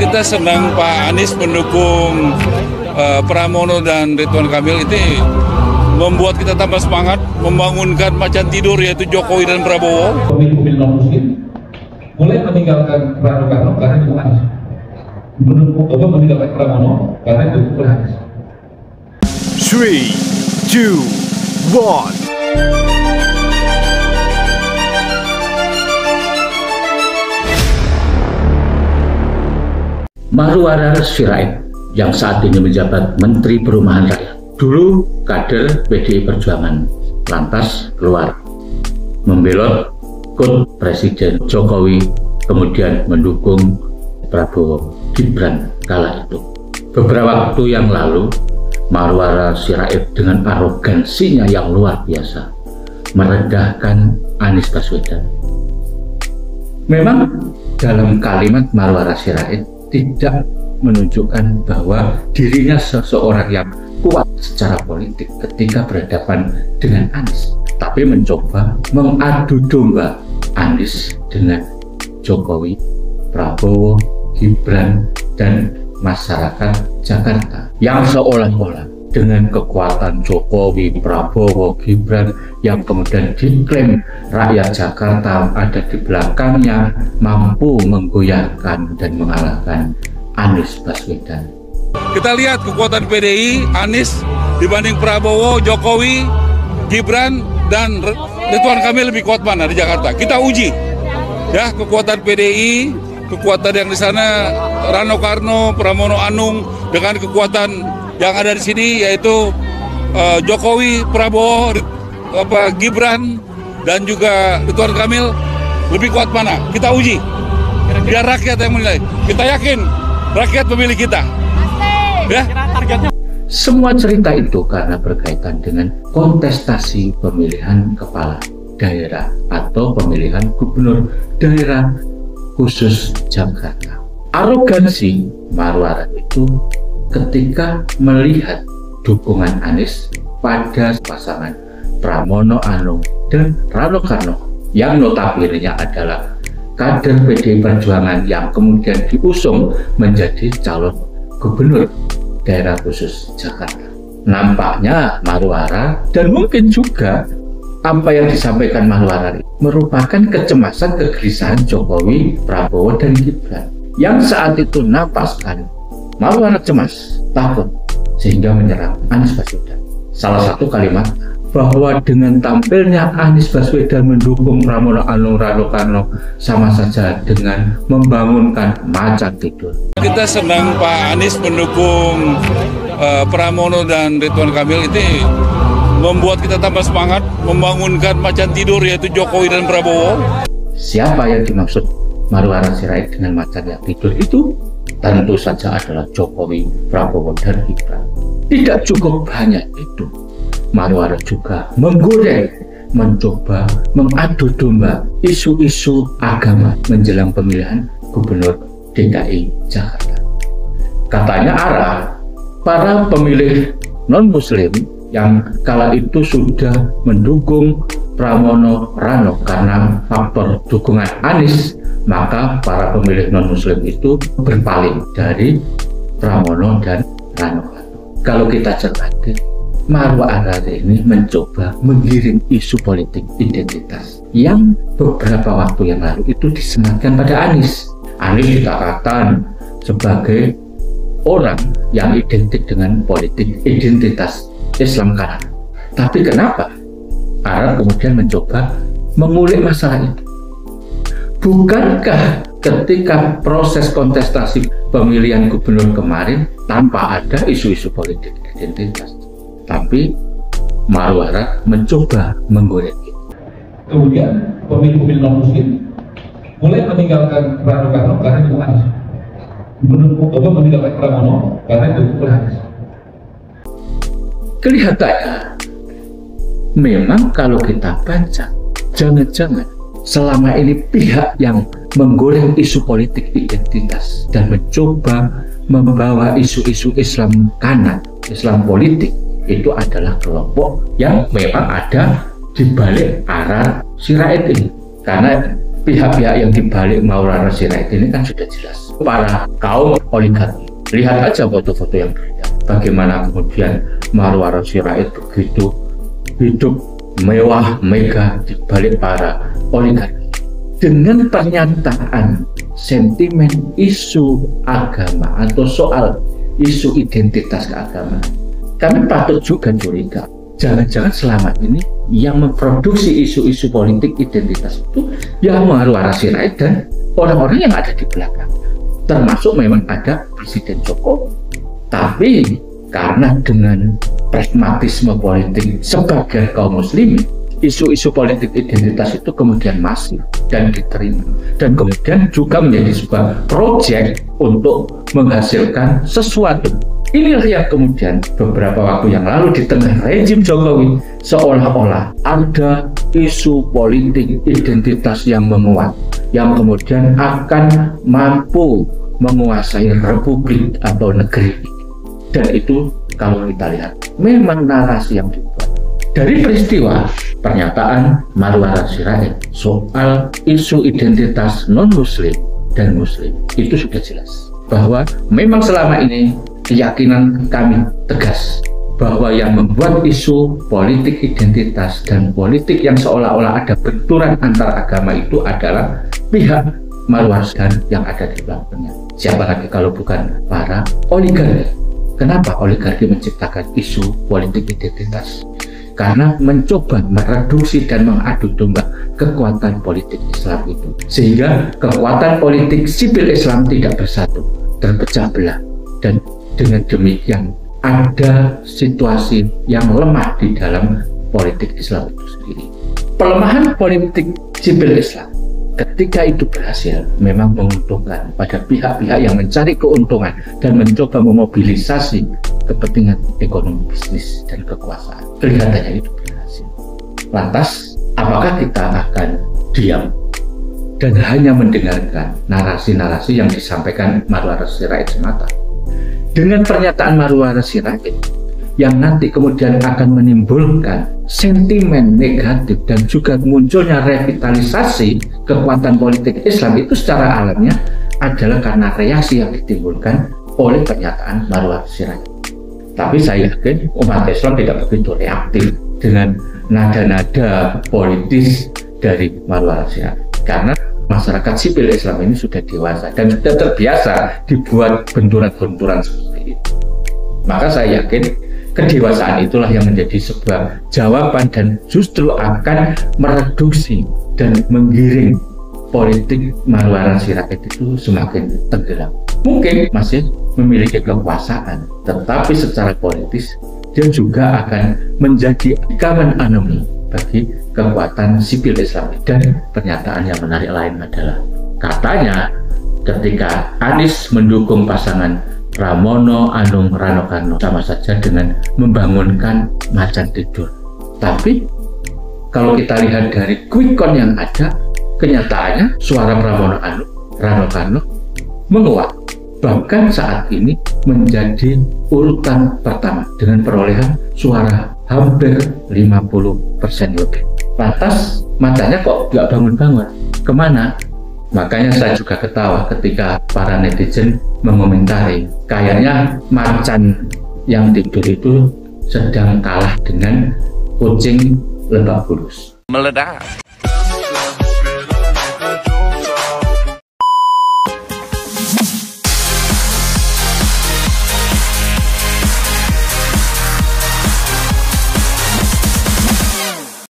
kita senang Pak Anies mendukung Pramono dan Ridwan Kamil. Itu membuat kita tambah semangat membangunkan macan tidur, yaitu Jokowi dan Prabowo. Pemilih non-muslim mulai meninggalkan Prabowo karena itu Anies, meninggalkan Pramono karena itu Anies. 3, 2, 1. Marwara Sirait yang saat ini menjabat Menteri Perumahan Rakyat, dulu kader PDI Perjuangan, lantas keluar membelot kut Presiden Jokowi, kemudian mendukung Prabowo Gibran kala itu. Beberapa waktu yang lalu, Marwara Sirait dengan arogansinya yang luar biasa merendahkan Anies Baswedan. Memang dalam kalimat Marwara Sirait tidak menunjukkan bahwa dirinya seseorang yang kuat secara politik ketika berhadapan dengan Anies, tapi mencoba mengadu domba Anies dengan Jokowi, Prabowo, Gibran, dan masyarakat Jakarta yang seolah-olah dengan kekuatan Jokowi, Prabowo, Gibran yang kemudian diklaim rakyat Jakarta ada di belakangnya, mampu menggoyahkan dan mengalahkan Anies Baswedan. Kita lihat kekuatan PDI, Anies dibanding Prabowo, Jokowi, Gibran, dan Ridwan Kamil lebih kuat mana di Jakarta. Kita uji ya kekuatan PDI, kekuatan yang di sana Rano Karno, Pramono Anung, dengan kekuatan yang ada di sini yaitu Jokowi, Prabowo, Gibran, dan juga Ridwan Kamil lebih kuat mana? Kita uji. Biar rakyat yang menilai. Kita yakin rakyat memilih kita. Ya. Semua cerita itu karena berkaitan dengan kontestasi pemilihan kepala daerah atau pemilihan gubernur daerah khusus Jakarta. Arogansi Marwara itu ketika melihat dukungan Anies pada pasangan Pramono Anung dan Rano Karno yang notabene-nya adalah kader PDI Perjuangan yang kemudian diusung menjadi calon gubernur daerah khusus Jakarta. Nampaknya Marwara dan mungkin juga apa yang disampaikan Marwara merupakan kecemasan kegelisahan Jokowi, Prabowo, dan Gibran yang saat itu nampak sekali Marwara cemas, takut, sehingga menyerang Anies Baswedan. Salah satu kalimat bahwa dengan tampilnya Anies Baswedan mendukung Pramono Anung, Rano Karno sama saja dengan membangunkan macan tidur. Kita senang Pak Anies mendukung Pramono dan Ridwan Kamil. Itu membuat kita tambah semangat membangunkan macan tidur, yaitu Jokowi dan Prabowo. Siapa yang dimaksud Marwara Sirait dengan macan yang tidur itu? Tentu saja adalah Jokowi, Prabowo, dan Gibran. Tidak cukup banyak itu, Marwara juga menggoreng, mencoba mengadu domba isu-isu agama menjelang pemilihan gubernur DKI Jakarta. Katanya arah para pemilih non-muslim yang kala itu sudah mendukung Pramono Rano karena faktor dukungan Anies, maka para pemilih non-muslim itu berpaling dari Pramono dan Rano. Kalau kita cermati, Marwara ini mencoba menggiring isu politik identitas yang beberapa waktu yang lalu itu disematkan pada Anies. Anies dikatakan sebagai orang yang identik dengan politik identitas Islam kanan. Tapi kenapa Arab kemudian mencoba mengulik masalah itu? Bukankah ketika proses kontestasi pemilihan gubernur kemarin tanpa ada isu-isu politik identitas, tapi Marwara mencoba menggoreng itu. Kemudian pemilih non-muslim mulai meninggalkan Rano Karno karena itu Anies, meninggalkan Pramono karena itu Anies. Kelihatannya memang kalau kita baca, jangan-jangan selama ini pihak yang menggoreng isu politik identitas dan mencoba membawa isu-isu Islam kanan, Islam politik, itu adalah kelompok yang memang ada di balik arah Sirait ini. Karena pihak-pihak yang dibalik Maulana Sirait ini kan sudah jelas, para kaum oligarki. Lihat aja foto-foto yang beredar, bagaimana kemudian Maulana Sirait begitu hidup mewah, megah di balik para oligarki. Dengan pernyataan sentimen isu agama atau soal isu identitas keagamaan, kami patut juga curiga, jangan-jangan selama ini yang memproduksi isu-isu politik identitas itu yang Maulana Sirait dan orang-orang yang ada di belakang, termasuk memang ada Presiden Jokowi. Tapi karena dengan pragmatisme politik sebagian kaum muslimin, isu-isu politik identitas itu kemudian masif dan diterima, dan kemudian juga menjadi sebuah proyek untuk menghasilkan sesuatu. Inilah yang kemudian beberapa waktu yang lalu di tengah rejim Jokowi seolah-olah ada isu politik identitas yang menguat, yang kemudian akan mampu menguasai republik atau negeri. Dan itu kalau kita lihat memang narasi yang dibuat dari peristiwa pernyataan Maulana Sirait soal isu identitas non-muslim dan muslim. Itu sudah jelas bahwa memang selama ini keyakinan kami tegas bahwa yang membuat isu politik identitas dan politik yang seolah-olah ada benturan antar agama itu adalah pihak Maulana dan yang ada di belakangnya. Siapa lagi kalau bukan para oligarki? Kenapa oligarki menciptakan isu politik identitas? Karena mencoba mereduksi dan mengadu domba kekuatan politik Islam itu, sehingga kekuatan politik sipil Islam tidak bersatu dan pecah belah, dan dengan demikian ada situasi yang lemah di dalam politik Islam itu sendiri. Pelemahan politik sipil Islam ketika itu berhasil memang menguntungkan pada pihak-pihak yang mencari keuntungan dan mencoba memobilisasi kepentingan ekonomi, bisnis, dan kekuasaan. Kelihatannya itu berhasil. Lantas, apakah kita akan diam dan hanya mendengarkan narasi-narasi yang disampaikan Maulana Sirait semata? Dengan pernyataan Maulana Sirait yang nanti kemudian akan menimbulkan sentimen negatif dan juga munculnya revitalisasi kekuatan politik Islam itu secara alamnya adalah karena reaksi yang ditimbulkan oleh pernyataan Maulana Sirait. Tapi saya yakin umat Islam tidak begitu reaktif dengan nada-nada politis dari Maulana Sirait, karena masyarakat sipil Islam ini sudah dewasa dan sudah terbiasa dibuat benturan-benturan seperti itu. Maka saya yakin kedewasaan itulah yang menjadi sebuah jawaban dan justru akan mereduksi dan menggiring politik Maulana Sirait itu semakin tenggelam. Mungkin masih memiliki kekuasaan, tetapi secara politis dia juga akan menjadi common enemy bagi kekuatan sipil Islam. Dan pernyataan yang menarik lain adalah katanya ketika Anies mendukung pasangan Pramono Anung Rano Karno sama saja dengan membangunkan macan tidur. Tapi kalau kita lihat dari quick count yang ada, kenyataannya suara Pramono Anung Rano Karno menguat, bahkan saat ini menjadi urutan pertama dengan perolehan suara hampir 50% lebih. Lantas matanya kok nggak bangun-bangun? Kemana? Makanya saya juga ketawa ketika para netizen mengomentari, kayaknya macan yang tidur itu sedang kalah dengan kucing Lebak Bulus. Meledak.